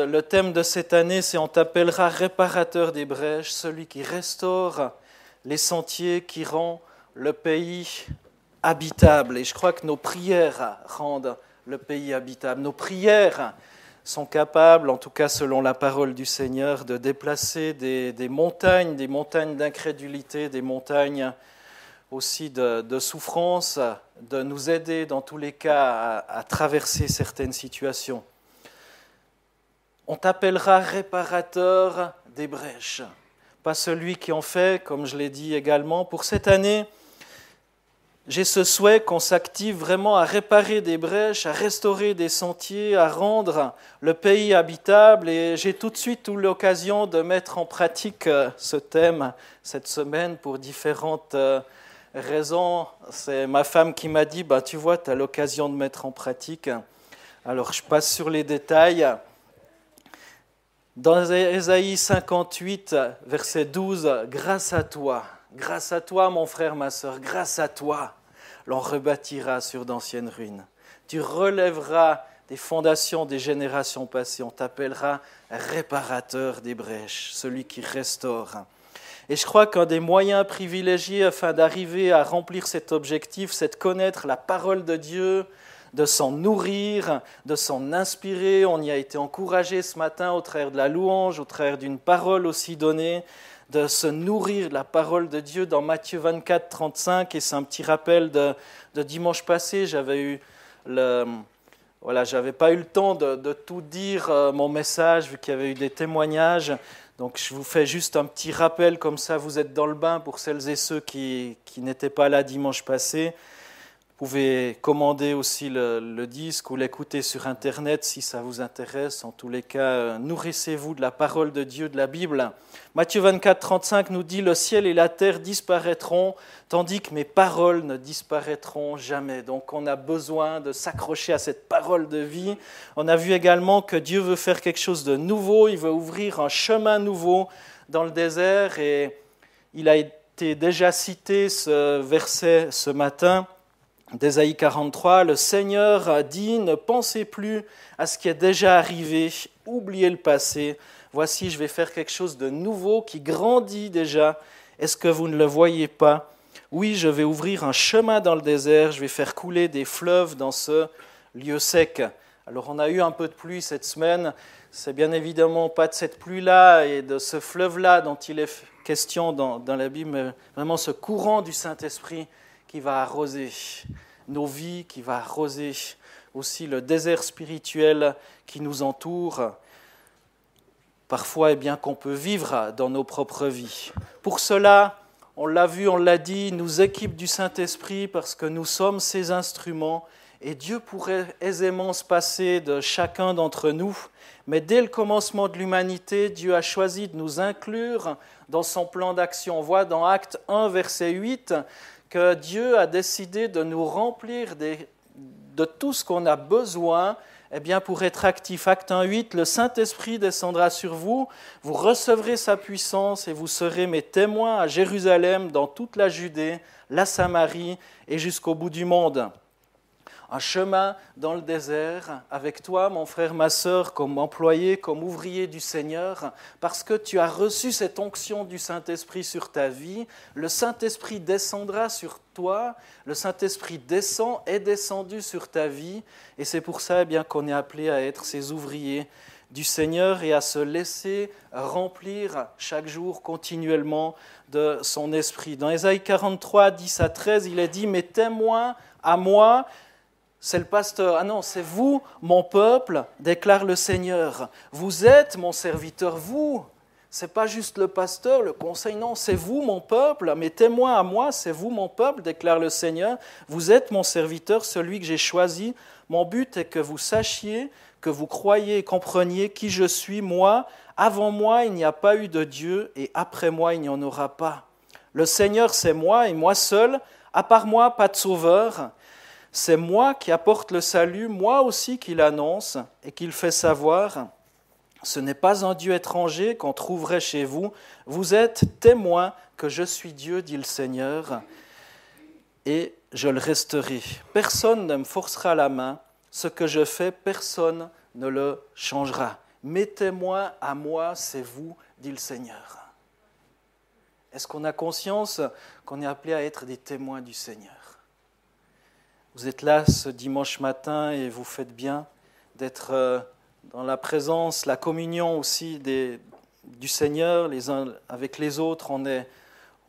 Le thème de cette année, c'est « On t'appellera réparateur des brèches, celui qui restaure les sentiers, qui rend le pays habitable ». Et je crois que nos prières rendent le pays habitable. Nos prières sont capables, en tout cas selon la parole du Seigneur, de déplacer des montagnes d'incrédulité, des montagnes aussi de souffrance, de nous aider dans tous les cas à traverser certaines situations. On t'appellera réparateur des brèches, pas celui qui en fait, comme je l'ai dit également. Pour cette année, j'ai ce souhait qu'on s'active vraiment à réparer des brèches, à restaurer des sentiers, à rendre le pays habitable. Et j'ai tout de suite eu l'occasion de mettre en pratique ce thème cette semaine pour différentes raisons. C'est ma femme qui m'a dit « Tu vois, tu as l'occasion de mettre en pratique ». Alors je passe sur les détails. Dans Ésaïe 58, verset 12, « Grâce à toi, mon frère, ma sœur, grâce à toi, l'on rebâtira sur d'anciennes ruines. Tu relèveras des fondations des générations passées, on t'appellera réparateur des brèches, celui qui restaure. » Et je crois qu'un des moyens privilégiés afin d'arriver à remplir cet objectif, c'est de connaître la parole de Dieu, de s'en nourrir, de s'en inspirer. On y a été encouragé ce matin au travers de la louange, au travers d'une parole aussi donnée, de se nourrir de la parole de Dieu dans Matthieu 24, 35. Et c'est un petit rappel de dimanche passé. J'avais pas eu le temps de tout dire mon message, vu qu'il y avait eu des témoignages. Donc je vous fais juste un petit rappel, comme ça vous êtes dans le bain pour celles et ceux qui n'étaient pas là dimanche passé. Vous pouvez commander aussi le disque ou l'écouter sur Internet si ça vous intéresse. En tous les cas, nourrissez-vous de la parole de Dieu, de la Bible. Matthieu 24, 35 nous dit « Le ciel et la terre disparaîtront, tandis que mes paroles ne disparaîtront jamais. » Donc on a besoin de s'accrocher à cette parole de vie. On a vu également que Dieu veut faire quelque chose de nouveau. Il veut ouvrir un chemin nouveau dans le désert. Et il a été déjà cité ce verset ce matin. D'Ésaïe 43, le Seigneur a dit « Ne pensez plus à ce qui est déjà arrivé, oubliez le passé. Voici, je vais faire quelque chose de nouveau qui grandit déjà. Est-ce que vous ne le voyez pas? Oui, je vais ouvrir un chemin dans le désert, je vais faire couler des fleuves dans ce lieu sec. » Alors on a eu un peu de pluie cette semaine. C'est bien évidemment pas de cette pluie-là et de ce fleuve-là dont il est question dans la Bible, mais vraiment ce courant du Saint-Esprit qui va arroser nos vies, qui va arroser aussi le désert spirituel qui nous entoure, parfois qu'on peut vivre dans nos propres vies. Pour cela, on l'a vu, on l'a dit, il nous équipe du Saint-Esprit parce que nous sommes ses instruments et Dieu pourrait aisément se passer de chacun d'entre nous, mais dès le commencement de l'humanité, Dieu a choisi de nous inclure dans son plan d'action. On voit dans Actes 1, verset 8, que Dieu a décidé de nous remplir de tout ce qu'on a besoin pour être actif. Acte 1.8, le Saint-Esprit descendra sur vous, vous recevrez sa puissance et vous serez mes témoins à Jérusalem, dans toute la Judée, la Samarie et jusqu'au bout du monde. Un chemin dans le désert avec toi, mon frère, ma sœur, comme employé, comme ouvrier du Seigneur, parce que tu as reçu cette onction du Saint-Esprit sur ta vie. Le Saint-Esprit descendra sur toi, le Saint-Esprit est descendu sur ta vie, et c'est pour ça qu'on est appelé à être ses ouvriers du Seigneur et à se laisser remplir chaque jour continuellement de son Esprit. Dans Ésaïe 43, 10 à 13, il est dit « Mes témoins à moi », c'est le pasteur. Ah non, c'est vous, mon peuple, déclare le Seigneur. Vous êtes mon serviteur, vous. C'est pas juste le pasteur, le conseil, non, c'est vous, mon peuple. Mes témoins à moi, c'est vous, mon peuple, déclare le Seigneur. Vous êtes mon serviteur, celui que j'ai choisi. Mon but est que vous sachiez, que vous croyiez et compreniez qui je suis, moi. Avant moi, il n'y a pas eu de Dieu, et après moi, il n'y en aura pas. Le Seigneur, c'est moi, et moi seul. À part moi, pas de sauveur. C'est moi qui apporte le salut, moi aussi qui l'annonce et qui le fait savoir. Ce n'est pas un Dieu étranger qu'on trouverait chez vous. Vous êtes témoins que je suis Dieu, dit le Seigneur, et je le resterai. Personne ne me forcera la main. Ce que je fais, personne ne le changera. Mes témoins à moi, c'est vous, dit le Seigneur. Est-ce qu'on a conscience qu'on est appelé à être des témoins du Seigneur? Vous êtes là ce dimanche matin et vous faites bien d'être dans la présence, la communion aussi du Seigneur, les uns avec les autres. On est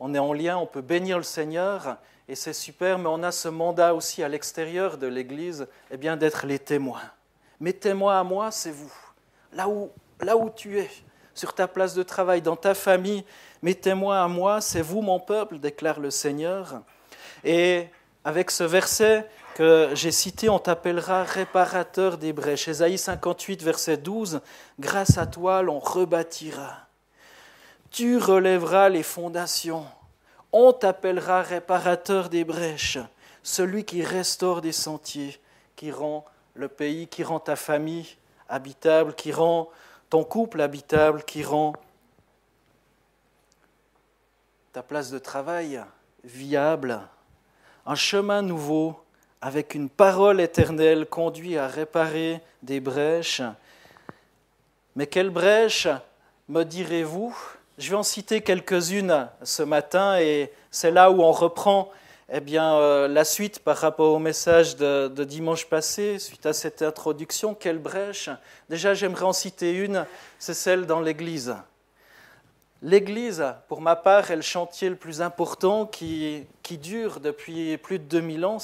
en lien, on peut bénir le Seigneur et c'est super, mais on a ce mandat aussi à l'extérieur de l'Église, eh bien d'être les témoins. Mes témoins à moi, c'est vous. Là où tu es, sur ta place de travail, dans ta famille, mes témoins à moi, c'est vous mon peuple, déclare le Seigneur. Et avec ce verset que j'ai cité, on t'appellera réparateur des brèches. Ésaïe 58, verset 12, grâce à toi, l'on rebâtira. Tu relèveras les fondations. On t'appellera réparateur des brèches, celui qui restaure des sentiers, qui rend le pays, qui rend ta famille habitable, qui rend ton couple habitable, qui rend ta place de travail viable. Un chemin nouveau avec une parole éternelle conduit à réparer des brèches. Mais quelles brèches, me direz-vous? Je vais en citer quelques-unes ce matin et c'est là où on reprend la suite par rapport au message de dimanche passé, suite à cette introduction. Quelle brèche? Déjà, j'aimerais en citer une, c'est celle dans l'Église. L'Église, pour ma part, est le chantier le plus important qui dure depuis plus de 2000 ans.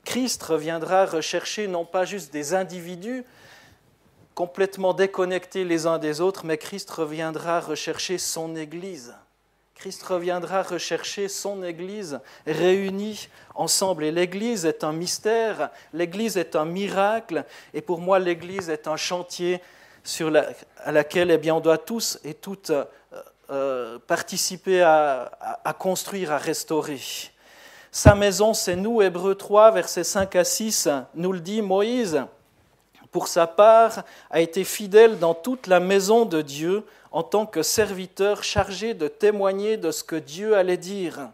Christ reviendra rechercher non pas juste des individus complètement déconnectés les uns des autres, mais Christ reviendra rechercher son Église. Christ reviendra rechercher son Église réunie ensemble. Et l'Église est un mystère, l'Église est un miracle, et pour moi l'Église est un chantier à laquelle on doit tous et toutes participer à construire, à restaurer. Sa maison, c'est nous, Hébreux 3, versets 5 à 6, nous le dit Moïse. Pour sa part, a été fidèle dans toute la maison de Dieu en tant que serviteur chargé de témoigner de ce que Dieu allait dire.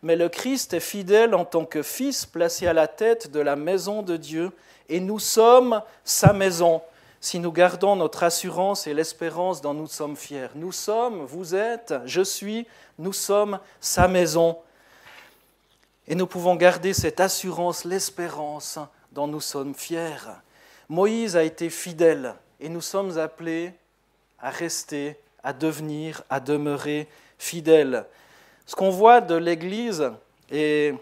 Mais le Christ est fidèle en tant que fils placé à la tête de la maison de Dieu, et nous sommes sa maison, si nous gardons notre assurance et l'espérance dont nous sommes fiers. Nous sommes, vous êtes, je suis, nous sommes sa maison. Et nous pouvons garder cette assurance, l'espérance dont nous sommes fiers. Moïse a été fidèle et nous sommes appelés à rester, à devenir, à demeurer fidèles. Ce qu'on voit de l'Église, et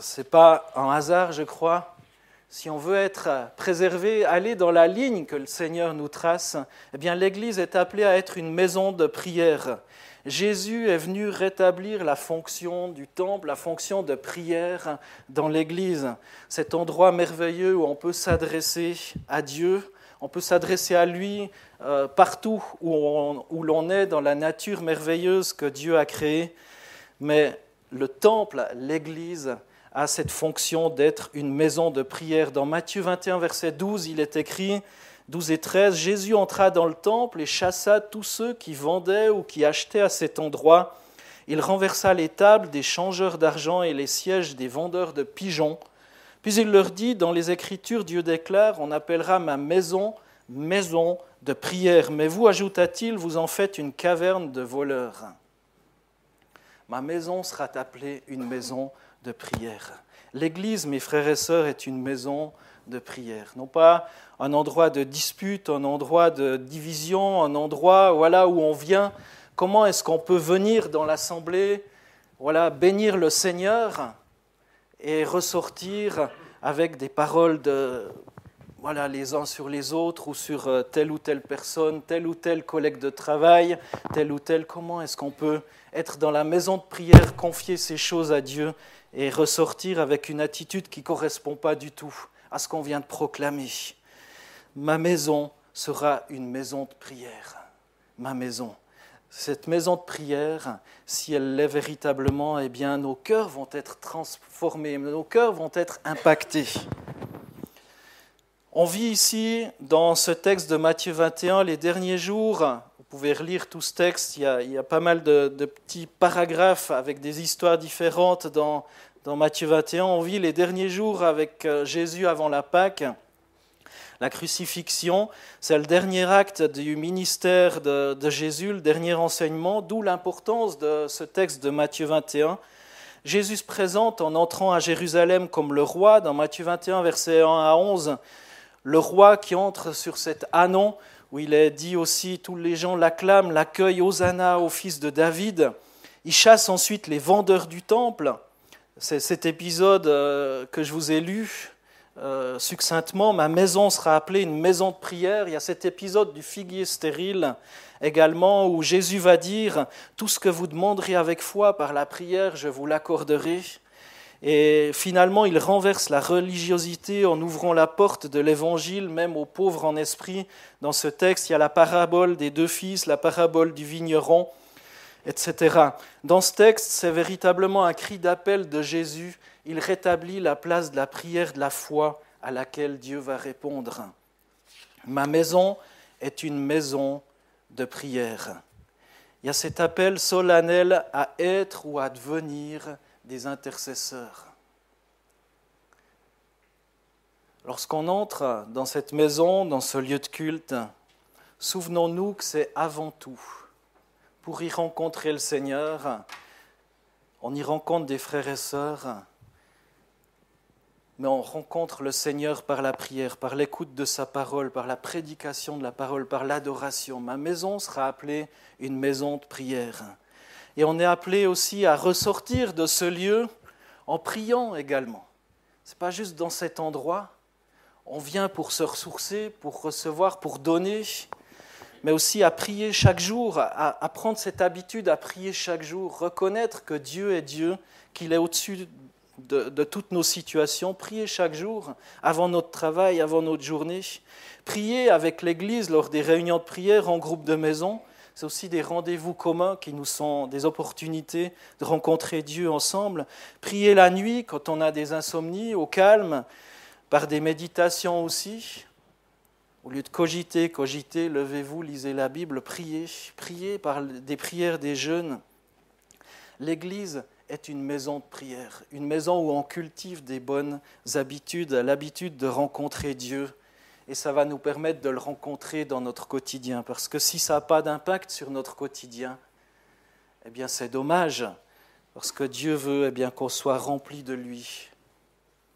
ce n'est pas un hasard, je crois, si on veut être préservé, aller dans la ligne que le Seigneur nous trace, eh bien l'Église est appelée à être une maison de prière. Jésus est venu rétablir la fonction du temple, la fonction de prière dans l'Église. Cet endroit merveilleux où on peut s'adresser à Dieu, on peut s'adresser à lui partout où l'on est dans la nature merveilleuse que Dieu a créée. Mais le temple, l'Église, a cette fonction d'être une maison de prière. Dans Matthieu 21, verset 12, il est écrit, 12 et 13, Jésus entra dans le temple et chassa tous ceux qui vendaient ou qui achetaient à cet endroit. Il renversa les tables des changeurs d'argent et les sièges des vendeurs de pigeons. Puis il leur dit, dans les Écritures, Dieu déclare, on appellera ma maison, maison de prière. Mais vous, ajouta-t-il, vous en faites une caverne de voleurs. Ma maison sera appelée une maison de prière. L'Église, mes frères et sœurs, est une maison de prière. Non pas un endroit de dispute, un endroit de division, un endroit où on vient. Comment est-ce qu'on peut venir dans l'assemblée, bénir le Seigneur et ressortir avec des paroles les uns sur les autres ou sur telle ou telle personne, tel ou tel collègue de travail, tel ou tel. Comment est-ce qu'on peut être dans la maison de prière, confier ces choses à Dieu et ressortir avec une attitude qui ne correspond pas du tout à ce qu'on vient de proclamer? Ma maison sera une maison de prière. Ma maison. Cette maison de prière, si elle l'est véritablement, eh bien, nos cœurs vont être transformés, nos cœurs vont être impactés. On vit ici, dans ce texte de Matthieu 21, les derniers jours. Vous pouvez relire tout ce texte, il y a pas mal de petits paragraphes avec des histoires différentes dans Matthieu 21. On vit les derniers jours avec Jésus avant la Pâque. La crucifixion, c'est le dernier acte du ministère de Jésus, le dernier enseignement, d'où l'importance de ce texte de Matthieu 21. Jésus se présente en entrant à Jérusalem comme le roi, dans Matthieu 21, versets 1 à 11, le roi qui entre sur cet ânon, où il est dit aussi, tous les gens l'acclament, l'accueillent, Hosanna au fils de David. Il chasse ensuite les vendeurs du temple. C'est cet épisode que je vous ai lu succinctement. Ma maison sera appelée une maison de prière. Il y a cet épisode du figuier stérile également où Jésus va dire « Tout ce que vous demanderez avec foi par la prière, je vous l'accorderai ». Et finalement, il renverse la religiosité en ouvrant la porte de l'évangile, même aux pauvres en esprit. Dans ce texte, il y a la parabole des 2 fils, la parabole du vigneron, etc. Dans ce texte, c'est véritablement un cri d'appel de Jésus. Il rétablit la place de la prière, de la foi à laquelle Dieu va répondre. Ma maison est une maison de prière. Il y a cet appel solennel à être ou à devenir des intercesseurs. Lorsqu'on entre dans cette maison, dans ce lieu de culte, souvenons-nous que c'est avant tout pour y rencontrer le Seigneur. On y rencontre des frères et sœurs, mais on rencontre le Seigneur par la prière, par l'écoute de sa parole, par la prédication de la parole, par l'adoration. Ma maison sera appelée une maison de prière. Et on est appelé aussi à ressortir de ce lieu en priant également. Ce n'est pas juste dans cet endroit. On vient pour se ressourcer, pour recevoir, pour donner, mais aussi à prier chaque jour, à prendre cette habitude à prier chaque jour, reconnaître que Dieu est Dieu, qu'il est au-dessus de toutes nos situations. Prier chaque jour, avant notre travail, avant notre journée. Prier avec l'Église lors des réunions de prière en groupe de maison. C'est aussi des rendez-vous communs qui nous sont des opportunités de rencontrer Dieu ensemble. Prier la nuit quand on a des insomnies, au calme, par des méditations aussi. Au lieu de cogiter, levez-vous, lisez la Bible, priez par des prières des jeûnes. L'Église est une maison de prière, une maison où on cultive des bonnes habitudes, l'habitude de rencontrer Dieu. Et ça va nous permettre de le rencontrer dans notre quotidien. Parce que si ça n'a pas d'impact sur notre quotidien, eh bien c'est dommage. Parce que Dieu veut qu'on soit rempli de lui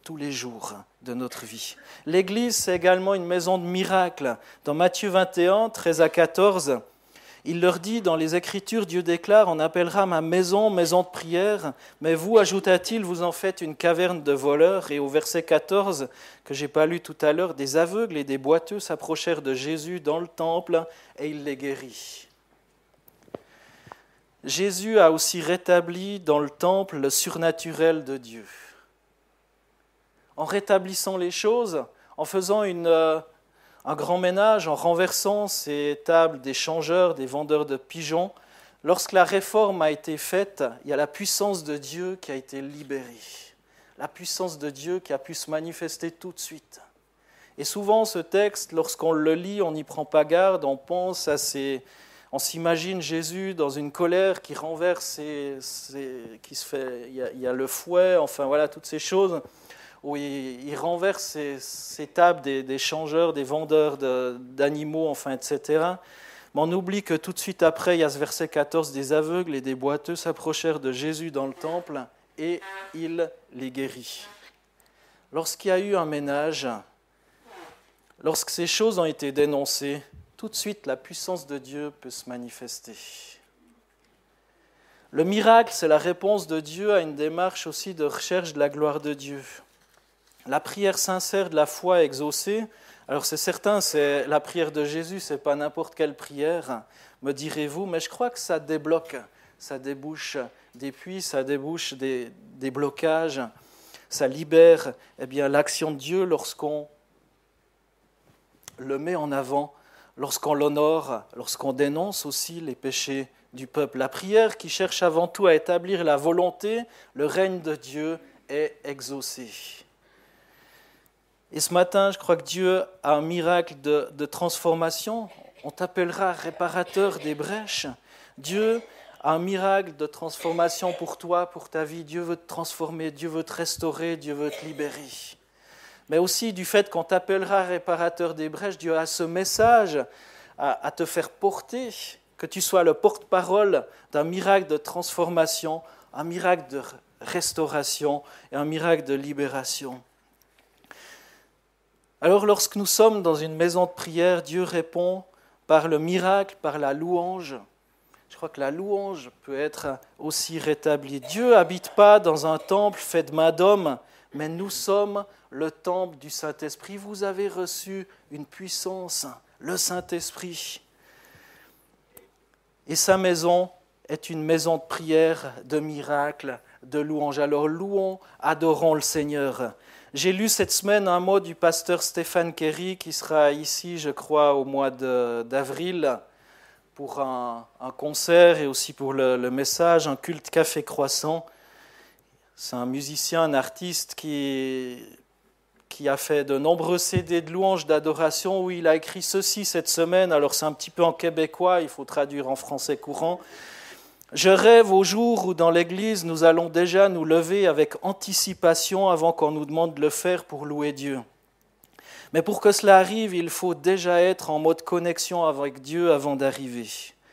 tous les jours de notre vie. L'Église, c'est également une maison de miracles. Dans Matthieu 21, 13 à 14, il leur dit, dans les Écritures, Dieu déclare, on appellera ma maison, maison de prière, mais vous, ajouta-t-il, vous en faites une caverne de voleurs. Et au verset 14, que je n'ai pas lu tout à l'heure, des aveugles et des boiteux s'approchèrent de Jésus dans le temple et il les guérit. Jésus a aussi rétabli dans le temple le surnaturel de Dieu. En rétablissant les choses, en faisant un grand ménage, en renversant ces tables des changeurs, des vendeurs de pigeons, lorsque la réforme a été faite, il y a la puissance de Dieu qui a été libérée. La puissance de Dieu qui a pu se manifester tout de suite. Et souvent, ce texte, lorsqu'on le lit, on n'y prend pas garde, on pense à on s'imagine Jésus dans une colère qui renverse, qui se fait, il y a le fouet, enfin voilà, toutes ces choses, où il renverse ces tables des changeurs, des vendeurs d'animaux, enfin, etc. Mais on oublie que tout de suite après, il y a ce verset 14, des aveugles et des boiteux s'approchèrent de Jésus dans le temple et il les guérit. Lorsqu'il y a eu un ménage, lorsque ces choses ont été dénoncées, tout de suite la puissance de Dieu peut se manifester. Le miracle, c'est la réponse de Dieu à une démarche aussi de recherche de la gloire de Dieu. La prière sincère de la foi exaucée, alors c'est certain, c'est la prière de Jésus, c'est pas n'importe quelle prière, me direz-vous, mais je crois que ça débloque, ça débouche des puits, ça débouche des blocages, ça libère l'action de Dieu lorsqu'on le met en avant, lorsqu'on l'honore, lorsqu'on dénonce aussi les péchés du peuple. La prière qui cherche avant tout à établir la volonté, le règne de Dieu est exaucée. Et ce matin, je crois que Dieu a un miracle de transformation. On t'appellera réparateur des brèches. Dieu a un miracle de transformation pour toi, pour ta vie. Dieu veut te transformer, Dieu veut te restaurer, Dieu veut te libérer. mais aussi du fait qu'on t'appellera réparateur des brèches. Dieu a ce message à te faire porter, que tu sois le porte-parole d'un miracle de transformation, un miracle de restauration et un miracle de libération. Alors lorsque nous sommes dans une maison de prière, Dieu répond par le miracle, par la louange. Je crois que la louange peut être aussi rétablie. Dieu n'habite pas dans un temple fait de main d'homme, mais nous sommes le temple du Saint-Esprit. Vous avez reçu une puissance, le Saint-Esprit. Et sa maison est une maison de prière, de miracle, de louange. Alors louons, adorons le Seigneur. J'ai lu cette semaine un mot du pasteur Stéphane Kerry qui sera ici, je crois, au mois d'avril pour un concert et aussi pour le message, un culte café croissant. C'est un musicien, un artiste qui a fait de nombreux CD de louanges, d'adoration, où il a écrit ceci cette semaine. Alors c'est un petit peu en québécois, il faut traduire en français courant. Je rêve au jour où dans l'Église, nous allons déjà nous lever avec anticipation avant qu'on nous demande de le faire pour louer Dieu. Mais pour que cela arrive, il faut déjà être en mode connexion avec Dieu avant d'arriver.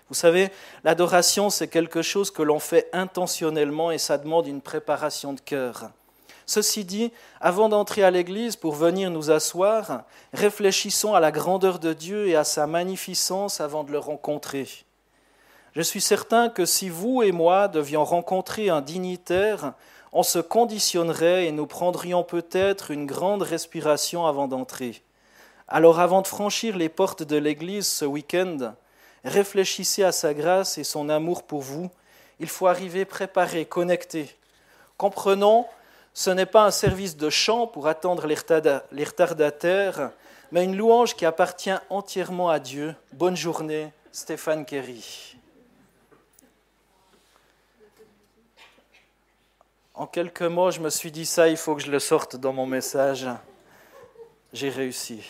Vous savez, l'adoration, c'est quelque chose que l'on fait intentionnellement et ça demande une préparation de cœur. Ceci dit, avant d'entrer à l'Église pour venir nous asseoir, réfléchissons à la grandeur de Dieu et à sa magnificence avant de le rencontrer. Je suis certain que si vous et moi devions rencontrer un dignitaire, on se conditionnerait et nous prendrions peut-être une grande respiration avant d'entrer. Alors avant de franchir les portes de l'Église ce week-end, réfléchissez à sa grâce et son amour pour vous. Il faut arriver préparé, connecté. Comprenons, ce n'est pas un service de chant pour attendre les retardataires, mais une louange qui appartient entièrement à Dieu. Bonne journée, Stéphane Kerry. En quelques mots, je me suis dit ça, il faut que je le sorte dans mon message. J'ai réussi.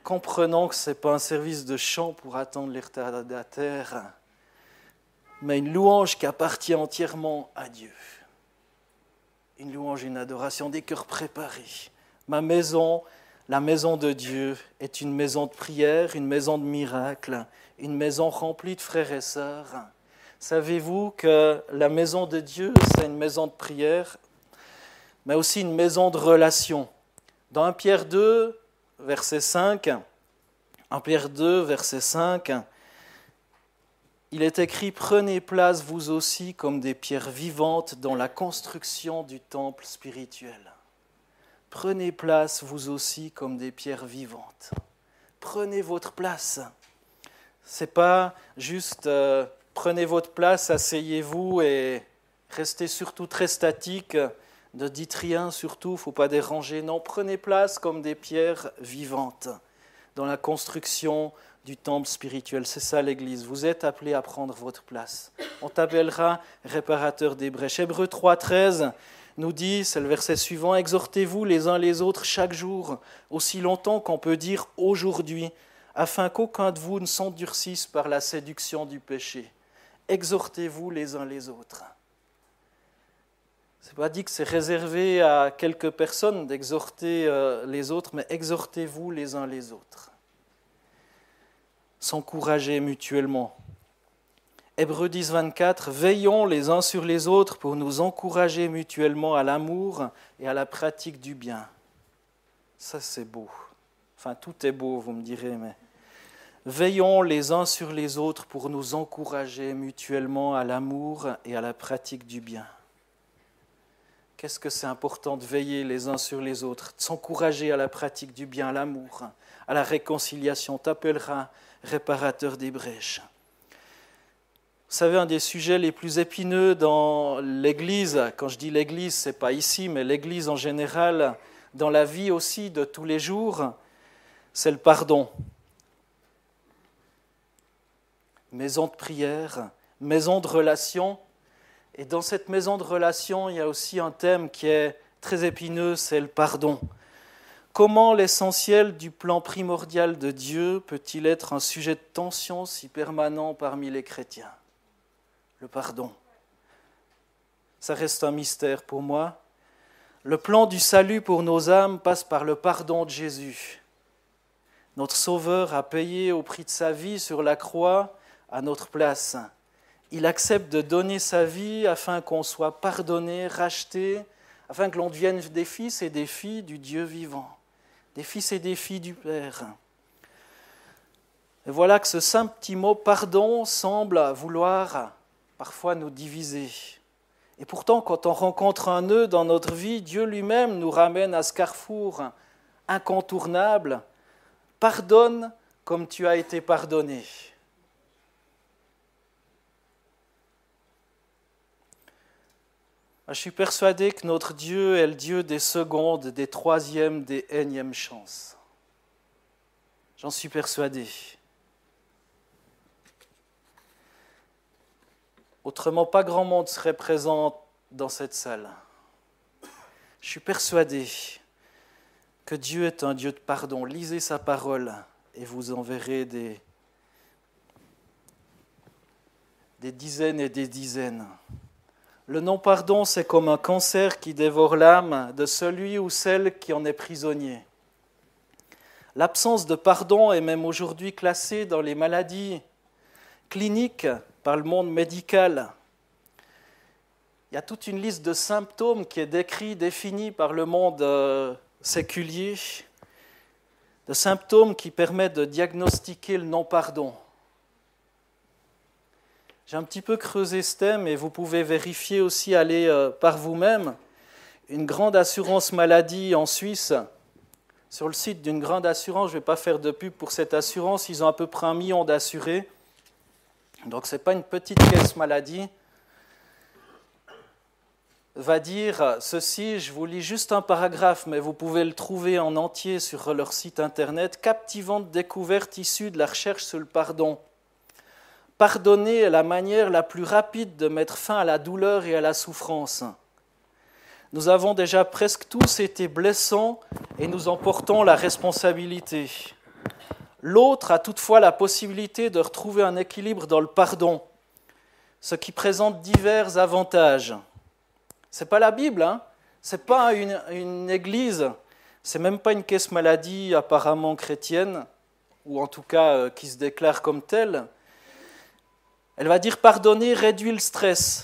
Comprenons que ce n'est pas un service de chant pour attendre les retardataires, mais une louange qui appartient entièrement à Dieu. Une louange, une adoration, des cœurs préparés. Ma maison, la maison de Dieu, est une maison de prière, une maison de miracle, une maison remplie de frères et sœurs. Savez-vous que la maison de Dieu, c'est une maison de prière, mais aussi une maison de relation. Dans 1 Pierre 2, verset 5, 1 Pierre 2, verset 5, il est écrit « Prenez place vous aussi comme des pierres vivantes dans la construction du temple spirituel. » Prenez place vous aussi comme des pierres vivantes. Prenez votre place. Ce n'est pas juste... Prenez votre place, asseyez-vous et restez surtout très statique, ne dites rien surtout, il ne faut pas déranger. Non, prenez place comme des pierres vivantes dans la construction du temple spirituel. C'est ça l'Église, vous êtes appelés à prendre votre place. On t'appellera réparateur des brèches. Hébreux 3,13 nous dit, c'est le verset suivant, « Exhortez-vous les uns les autres chaque jour, aussi longtemps qu'on peut dire aujourd'hui, afin qu'aucun de vous ne s'endurcisse par la séduction du péché. » Exhortez-vous les uns les autres. Ce n'est pas dit que c'est réservé à quelques personnes d'exhorter les autres, mais exhortez-vous les uns les autres. S'encourager mutuellement. Hébreux 10, 24, « Veillons les uns sur les autres pour nous encourager mutuellement à l'amour et à la pratique du bien. » Ça, c'est beau. Enfin, tout est beau, vous me direz, mais... Veillons les uns sur les autres pour nous encourager mutuellement à l'amour et à la pratique du bien. Qu'est-ce que c'est important de veiller les uns sur les autres, de s'encourager à la pratique du bien, à l'amour, à la réconciliation. T'appelleras réparateur des brèches. Vous savez, un des sujets les plus épineux dans l'Église, quand je dis l'Église, ce n'est pas ici, mais l'Église en général, dans la vie aussi de tous les jours, c'est le pardon. Maison de prière, maison de relation. Et dans cette maison de relation, il y a aussi un thème qui est très épineux, c'est le pardon. Comment l'essentiel du plan primordial de Dieu peut-il être un sujet de tension si permanent parmi les chrétiens ? Le pardon. Ça reste un mystère pour moi. Le plan du salut pour nos âmes passe par le pardon de Jésus. Notre Sauveur a payé au prix de sa vie sur la croix à notre place. Il accepte de donner sa vie afin qu'on soit pardonné, racheté, afin que l'on devienne des fils et des filles du Dieu vivant, des fils et des filles du Père. Et voilà que ce simple petit mot « pardon » semble vouloir parfois nous diviser. Et pourtant, quand on rencontre un nœud dans notre vie, Dieu lui-même nous ramène à ce carrefour incontournable. Pardonne comme tu as été pardonné. Je suis persuadé que notre Dieu est le Dieu des secondes, des troisièmes, des énièmes chances. J'en suis persuadé. Autrement, pas grand monde serait présent dans cette salle. Je suis persuadé que Dieu est un Dieu de pardon. Lisez sa parole et vous en verrez des dizaines et des dizaines. Le non-pardon, c'est comme un cancer qui dévore l'âme de celui ou celle qui en est prisonnier. L'absence de pardon est même aujourd'hui classée dans les maladies cliniques par le monde médical. Il y a toute une liste de symptômes qui est définie par le monde séculier, de symptômes qui permettent de diagnostiquer le non-pardon. J'ai un petit peu creusé ce thème et vous pouvez vérifier aussi, aller par vous-même. Une grande assurance maladie en Suisse, sur le site d'une grande assurance, je ne vais pas faire de pub pour cette assurance, ils ont à peu près 1 million d'assurés. Donc ce n'est pas une petite caisse maladie. Va dire ceci, je vous lis juste un paragraphe, mais vous pouvez le trouver en entier sur leur site internet. Captivante découverte issue de la recherche sur le pardon. Pardonner est la manière la plus rapide de mettre fin à la douleur et à la souffrance. Nous avons déjà presque tous été blessants et nous en portons la responsabilité. L'autre a toutefois la possibilité de retrouver un équilibre dans le pardon, ce qui présente divers avantages. Ce n'est pas la Bible, ce n'est pas une église, ce n'est même pas une caisse maladie apparemment chrétienne, ou en tout cas qui se déclare comme telle. Elle va dire pardonner réduit le stress.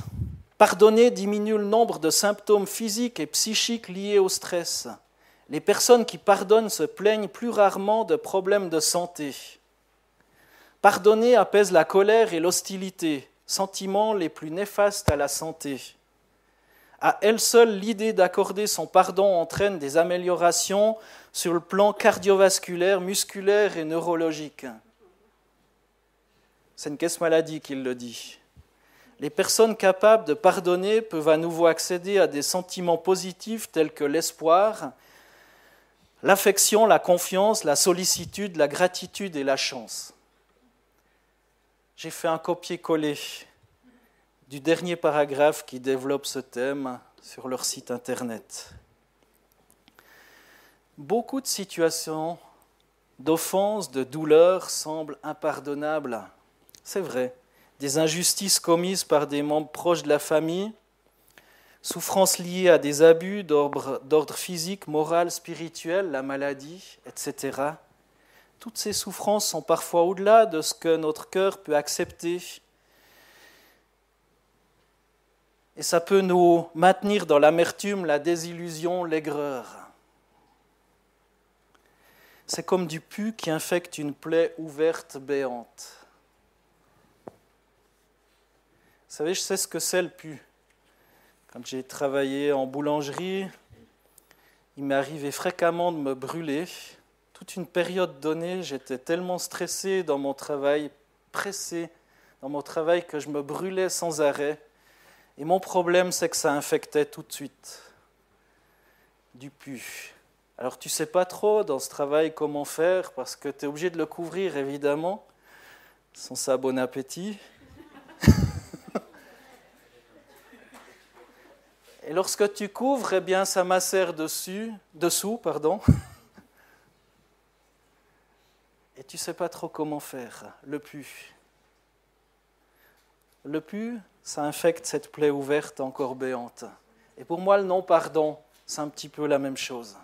Pardonner diminue le nombre de symptômes physiques et psychiques liés au stress. Les personnes qui pardonnent se plaignent plus rarement de problèmes de santé. Pardonner apaise la colère et l'hostilité, sentiments les plus néfastes à la santé. À elle seule, l'idée d'accorder son pardon entraîne des améliorations sur le plan cardiovasculaire, musculaire et neurologique. C'est une caisse maladie qui le dit. Les personnes capables de pardonner peuvent à nouveau accéder à des sentiments positifs tels que l'espoir, l'affection, la confiance, la sollicitude, la gratitude et la chance. J'ai fait un copier-coller du dernier paragraphe qui développe ce thème sur leur site internet. Beaucoup de situations d'offense, de douleur semblent impardonnables. C'est vrai. Des injustices commises par des membres proches de la famille, souffrances liées à des abus d'ordre physique, moral, spirituel, la maladie, etc. Toutes ces souffrances sont parfois au-delà de ce que notre cœur peut accepter. Et ça peut nous maintenir dans l'amertume, la désillusion, l'aigreur. C'est comme du pus qui infecte une plaie ouverte béante. Vous savez, je sais ce que c'est le pus. Quand j'ai travaillé en boulangerie, il m'est arrivé fréquemment de me brûler. Toute une période donnée, j'étais tellement stressé dans mon travail, pressé dans mon travail que je me brûlais sans arrêt. Et mon problème, c'est que ça infectait tout de suite du pus. Alors tu ne sais pas trop dans ce travail comment faire, parce que tu es obligé de le couvrir, évidemment. Sans ça, bon appétit. Et lorsque tu couvres, eh bien, ça macère dessous. Et tu ne sais pas trop comment faire, le pus. Le pus, ça infecte cette plaie ouverte encore béante. Et pour moi, le non-pardon, c'est un petit peu la même chose.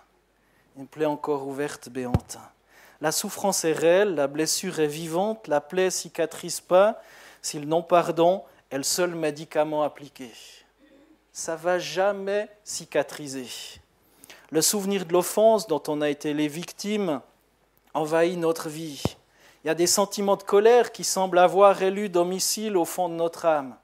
Une plaie encore ouverte, béante. La souffrance est réelle, la blessure est vivante, la plaie ne cicatrise pas. Si le non-pardon est le seul médicament appliqué, ça ne va jamais cicatriser. Le souvenir de l'offense dont on a été les victimes envahit notre vie. Il y a des sentiments de colère qui semblent avoir élu domicile au fond de notre âme.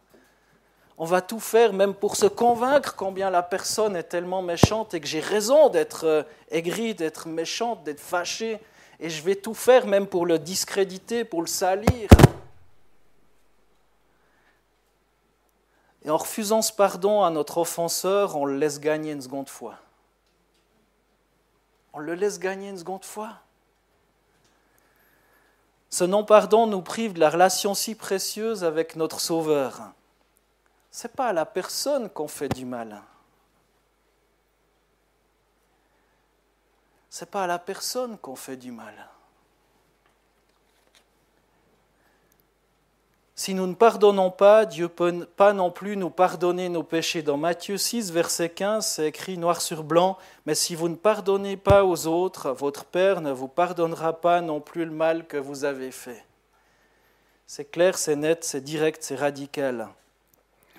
On va tout faire, même pour se convaincre combien la personne est tellement méchante et que j'ai raison d'être aigri, d'être méchante, d'être fâché. Et je vais tout faire, même pour le discréditer, pour le salir. Et en refusant ce pardon à notre offenseur, on le laisse gagner une seconde fois. On le laisse gagner une seconde fois. Ce non-pardon nous prive de la relation si précieuse avec notre Sauveur. Ce n'est pas à la personne qu'on fait du mal. Ce n'est pas à la personne qu'on fait du mal. Si nous ne pardonnons pas, Dieu ne peut pas non plus nous pardonner nos péchés. Dans Matthieu 6, verset 15, c'est écrit noir sur blanc, « Mais si vous ne pardonnez pas aux autres, votre Père ne vous pardonnera pas non plus le mal que vous avez fait. » C'est clair, c'est net, c'est direct, c'est radical.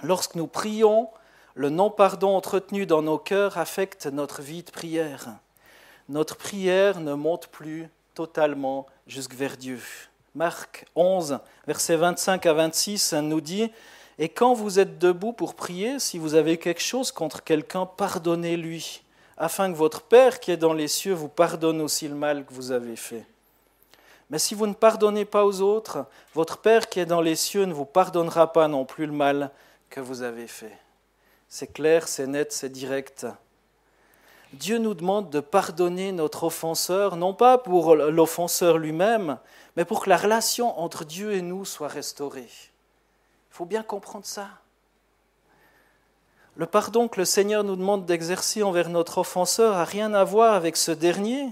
Lorsque nous prions, le non-pardon entretenu dans nos cœurs affecte notre vie de prière. Notre prière ne monte plus totalement jusque vers Dieu. Marc 11, versets 25 à 26, nous dit « Et quand vous êtes debout pour prier, si vous avez quelque chose contre quelqu'un, pardonnez-lui, afin que votre Père qui est dans les cieux vous pardonne aussi le mal que vous avez fait. Mais si vous ne pardonnez pas aux autres, votre Père qui est dans les cieux ne vous pardonnera pas non plus le mal que vous avez fait. » C'est clair, c'est net, c'est direct. Dieu nous demande de pardonner notre offenseur, non pas pour l'offenseur lui-même, mais pour que la relation entre Dieu et nous soit restaurée. Il faut bien comprendre ça. Le pardon que le Seigneur nous demande d'exercer envers notre offenseur n'a rien à voir avec ce dernier.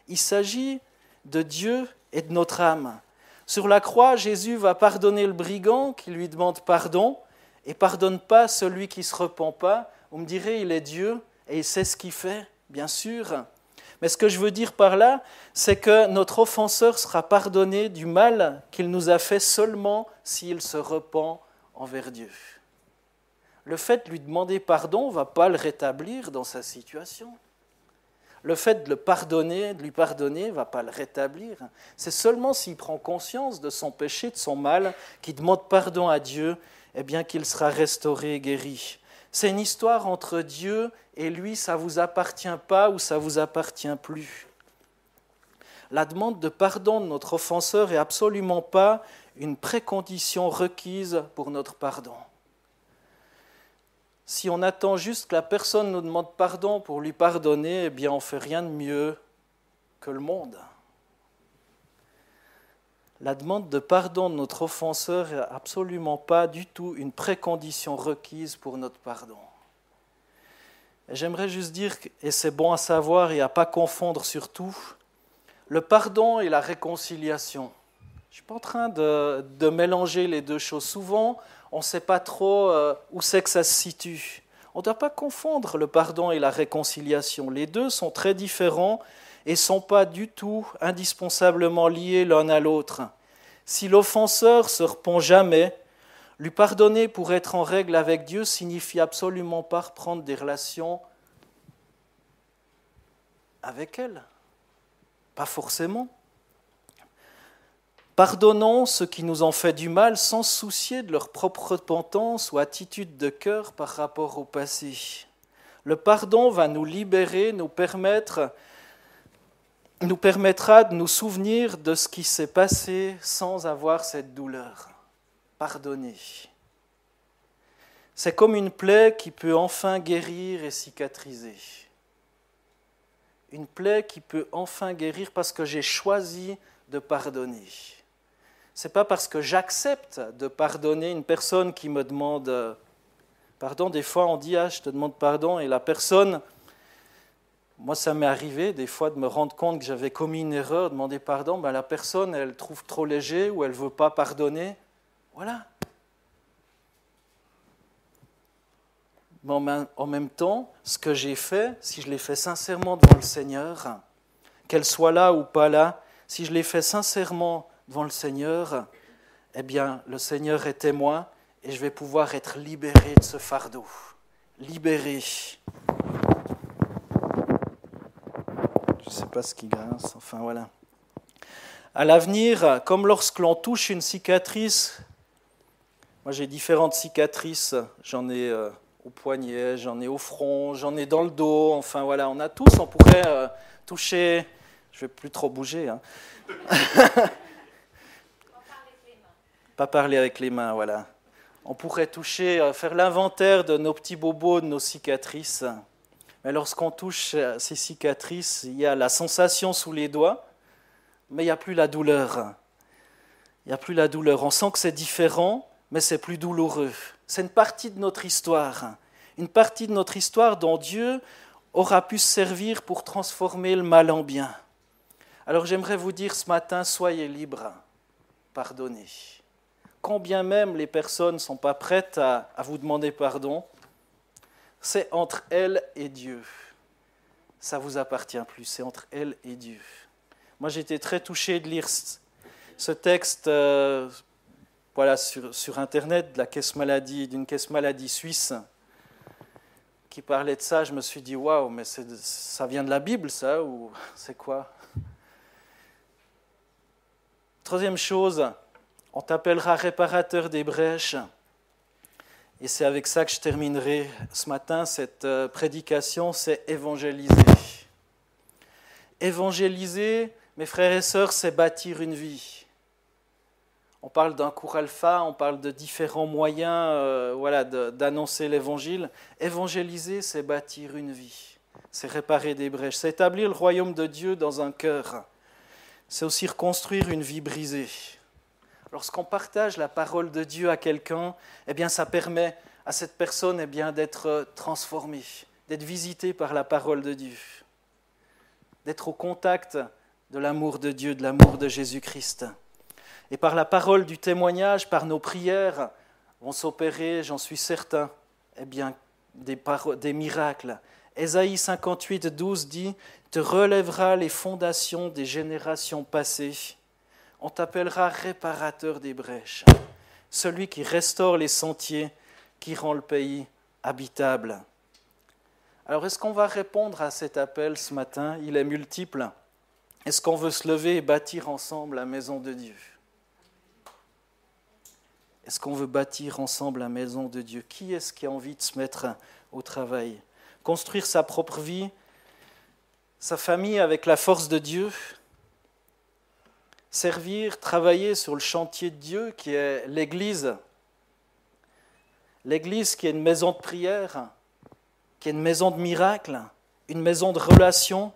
Il s'agit de Dieu et de notre âme. Sur la croix, Jésus va pardonner le brigand qui lui demande pardon et pardonne pas celui qui ne se repent pas. Vous me direz, il est Dieu et il sait ce qu'il fait, bien sûr. Mais ce que je veux dire par là, c'est que notre offenseur sera pardonné du mal qu'il nous a fait seulement s'il se repent envers Dieu. Le fait de lui demander pardon ne va pas le rétablir dans sa situation. Le fait de le pardonner, de lui pardonner, ne va pas le rétablir. C'est seulement s'il prend conscience de son péché, de son mal, qu'il demande pardon à Dieu, eh bien qu'il sera restauré et guéri. C'est une histoire entre Dieu et lui, ça ne vous appartient pas ou ça ne vous appartient plus. La demande de pardon de notre offenseur n'est absolument pas une précondition requise pour notre pardon. Si on attend juste que la personne nous demande pardon pour lui pardonner, eh bien on ne fait rien de mieux que le monde. La demande de pardon de notre offenseur n'est absolument pas du tout une précondition requise pour notre pardon. Et j'aimerais juste dire, et c'est bon à savoir et à ne pas confondre surtout, le pardon et la réconciliation. Je ne suis pas en train de mélanger les deux choses. Souvent, on ne sait pas trop où c'est que ça se situe. On ne doit pas confondre le pardon et la réconciliation. Les deux sont très différents et ne sont pas du tout indispensablement liés l'un à l'autre. Si l'offenseur ne se repent jamais, lui pardonner pour être en règle avec Dieu signifie absolument pas reprendre des relations avec elle. Pas forcément. Pardonnons ceux qui nous ont fait du mal sans se soucier de leur propre repentance ou attitude de cœur par rapport au passé. Le pardon va nous libérer, nous permettra de nous souvenir de ce qui s'est passé sans avoir cette douleur. Pardonner. C'est comme une plaie qui peut enfin guérir et cicatriser. Une plaie qui peut enfin guérir parce que j'ai choisi de pardonner. Ce n'est pas parce que j'accepte de pardonner une personne qui me demande pardon. Des fois, on dit « Ah, je te demande pardon » et la personne, moi ça m'est arrivé des fois de me rendre compte que j'avais commis une erreur, de demander pardon, la personne, elle trouve trop léger ou elle ne veut pas pardonner. Voilà. mais en même temps, ce que j'ai fait, si je l'ai fait sincèrement devant le Seigneur, qu'elle soit là ou pas là, si je l'ai fait sincèrement devant le Seigneur, eh bien, le Seigneur est témoin et je vais pouvoir être libéré de ce fardeau. Libéré. Je ne sais pas ce qui grince, enfin voilà. À l'avenir, comme lorsque l'on touche une cicatrice, moi j'ai différentes cicatrices, j'en ai au poignet, j'en ai au front, j'en ai dans le dos, enfin voilà, on a tous, on pourrait toucher, je ne vais plus trop bouger, hein. Pas parler avec les mains, voilà. On pourrait toucher, faire l'inventaire de nos petits bobos, de nos cicatrices. Mais lorsqu'on touche ces cicatrices, il y a la sensation sous les doigts, mais il n'y a plus la douleur. Il n'y a plus la douleur. On sent que c'est différent, mais c'est plus douloureux. C'est une partie de notre histoire. Une partie de notre histoire dont Dieu aura pu se servir pour transformer le mal en bien. Alors j'aimerais vous dire ce matin, soyez libres, pardonnez. Combien même les personnes ne sont pas prêtes à vous demander pardon, c'est entre elles et Dieu. Ça ne vous appartient plus, c'est entre elles et Dieu. Moi, j'ai été très touché de lire ce texte voilà, sur Internet d'une caisse maladie suisse qui parlait de ça. Je me suis dit, waouh, mais ça vient de la Bible, ça, ou c'est quoi? Troisième chose, on t'appellera réparateur des brèches. Et c'est avec ça que je terminerai ce matin. Cette prédication, c'est évangéliser. Évangéliser, mes frères et sœurs, c'est bâtir une vie. On parle d'un cours alpha, on parle de différents moyens d'annoncer l'évangile. Évangéliser, c'est bâtir une vie. C'est réparer des brèches. C'est établir le royaume de Dieu dans un cœur. C'est aussi reconstruire une vie brisée. Lorsqu'on partage la parole de Dieu à quelqu'un, eh bien, ça permet à cette personne d'être transformée, d'être visitée par la parole de Dieu, d'être au contact de l'amour de Dieu, de l'amour de Jésus-Christ. Et par la parole du témoignage, par nos prières, vont s'opérer, j'en suis certain, des miracles. Ésaïe 58, 12 dit « Te relèvera les fondations des générations passées. On t'appellera réparateur des brèches, celui qui restaure les sentiers, qui rend le pays habitable. » Alors, est-ce qu'on va répondre à cet appel ce matin? Il est multiple. Est-ce qu'on veut se lever et bâtir ensemble la maison de Dieu? Est-ce qu'on veut bâtir ensemble la maison de Dieu? Qui est-ce qui a envie de se mettre au travail? Construire sa propre vie, sa famille avec la force de Dieu? Servir, travailler sur le chantier de Dieu qui est l'Église. L'Église qui est une maison de prière, qui est une maison de miracles, une maison de relations,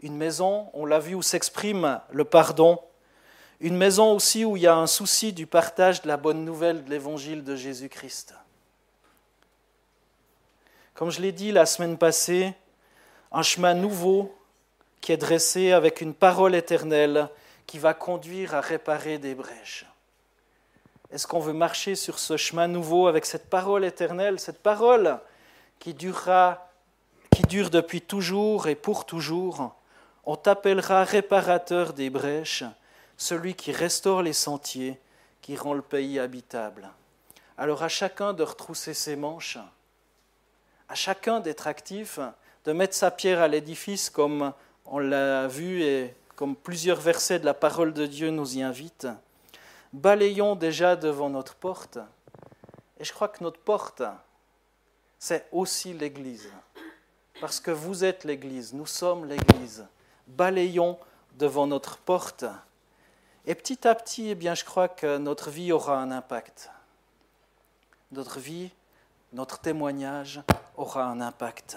une maison, on l'a vu, où s'exprime le pardon, une maison aussi où il y a un souci du partage de la bonne nouvelle de l'Évangile de Jésus-Christ. Comme je l'ai dit la semaine passée, un chemin nouveau qui est dressé avec une parole éternelle qui va conduire à réparer des brèches. Est-ce qu'on veut marcher sur ce chemin nouveau avec cette parole éternelle, cette parole qui dure depuis toujours et pour toujours? On t'appellera réparateur des brèches, celui qui restaure les sentiers, qui rend le pays habitable. Alors à chacun de retrousser ses manches, à chacun d'être actif, de mettre sa pierre à l'édifice comme on l'a vu et comme plusieurs versets de la parole de Dieu nous y invitent. Balayons déjà devant notre porte. Et je crois que notre porte, c'est aussi l'Église. Parce que vous êtes l'Église, nous sommes l'Église. Balayons devant notre porte. Et petit à petit, je crois que notre vie aura un impact. Notre vie, notre témoignage aura un impact.